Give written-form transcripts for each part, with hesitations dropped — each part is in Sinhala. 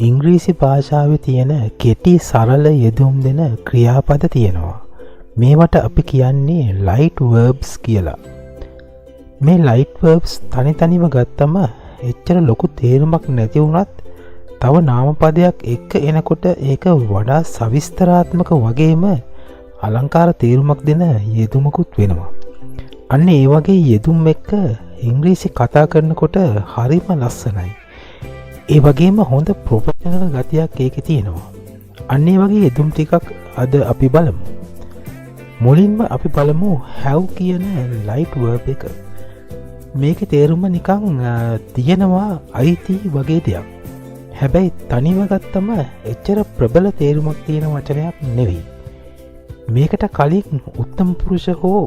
ඉංග්‍රීසි භාෂාවේ තියෙන කෙටි සරල යෙදුම් දෙන ක්‍රියාපද තියෙනවා. මේවට අපි කියන්නේ ලයිට් වර්බ්ස් කියලා. මේ ලයිට් වර්බ්ස් තනි තනිව ගත්තම එච්චර ලොකු තේරුමක් නැති වුණත් තව නාමපදයක් එක්ක එනකොට ඒක වඩා සවිස්තරාත්මක වගේම අලංකාර තේරුමක් දෙන යෙදුමකුත් වෙනවා. අන්න ඒ වගේ යෙදුම් එක්ක ඉංග්‍රීසි කතා කරනකොට හරිම ලස්සනයි. ඒ වගේම හොඳ ප්‍රොෆෙෂනල් ගතියක් ඒකේ තියෙනවා. අන්න ඒ වගේ යෙදුම් ටිකක් අද අපි බලමු. මුලින්ම අපි බලමු have කියන light verb එක. මේකේ තේරුම නිකන් තියෙනවා අයිති වගේ දෙයක්. හැබැයි තනිව ගත්තම එච්චර ප්‍රබල තේරුමක් තියෙන වචනයක් නෙවෙයි. මේකට කලින් උත්තම පුරුෂ හෝ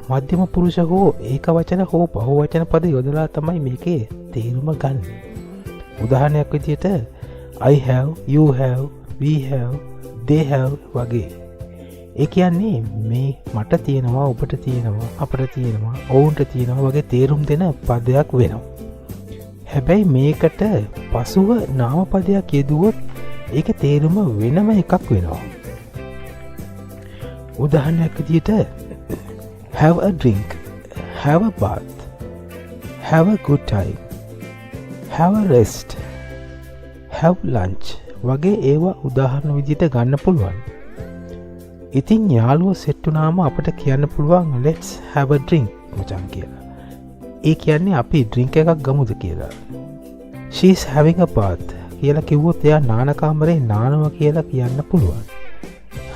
මධ්‍යම පුරුෂ හෝ ඒක වචන හෝ බහුවචන පද යොදලා තමයි මේකේ තේරුම ගන්න. උදාහරණයක් විදිහට I have, you have, we have, they have වගේ. ඒ කියන්නේ මේ මට තියෙනවා, ඔබට තියෙනවා, අපට තියෙනවා, ඔවුන්ට තියෙනවා වගේ තේරුම් දෙන පදයක් වෙනවා. හැබැයි මේකට පසුව නාමපදයක් යෙදුවොත් ඒකේ තේරුම වෙනම එකක් වෙනවා. උදාහරණයක් විදිහට have a drink, have a bath, have a good time, have a rest, have lunch වගේ ඒවා උදාහරණ විදිහට ගන්න පුළුවන්. ඉතින් යාළුවෝ සෙට් වුණාම අපිට කියන්න පුළුවන් let's have a drink මචං කියලා. ඒ කියන්නේ අපි ඩ්‍රින්ක් එකක් ගමුද කියලා. she's having a bath කියලා කිව්වොත් එයා නාන කාමරේ නානවා කියලා කියන්න පුළුවන්.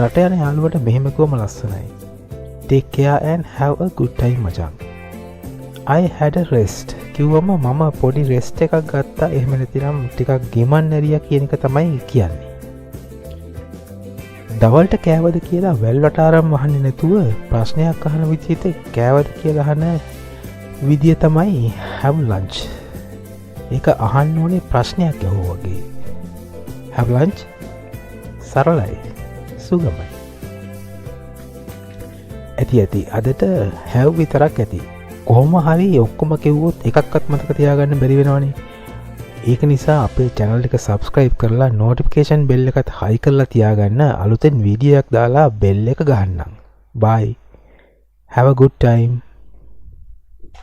රට යන යාළුවට මෙහෙම කිව්වම ලස්සනයි. take care and have a good time මචං. I had a rest කිව්වම මම පොඩි රෙස්ට් එකක් ගත්තා. එහෙම නැතිනම් ටිකක් ගෙමන් ඇරියා කියන එක තමයි කියන්නේ. දවල්ට කෑවද කියලා වැල්වට ආරම් අහන්නේ නැතුව ප්‍රශ්නයක් අහන විදිහට කෑවද කියලා අහන විදිය තමයි have lunch. ඒක අහන්න ඕනේ ප්‍රශ්නයක් ඇහුවා වගේ. have lunch සරලයි, සුගමයි. ඇති අදට have විතරක් ඇති. කොහොම හරි ඔක්කොම කිව්වොත් එකක්වත් මතක තියාගන්න බැරි වෙනවනේ. ඒක නිසා අපේ channel එක subscribe කරලා notification bell එකත් high කරලා තියාගන්න. අලුතෙන් වීඩියෝ එකක් දාලා bell එක ගහන්නම්. bye, have a good time.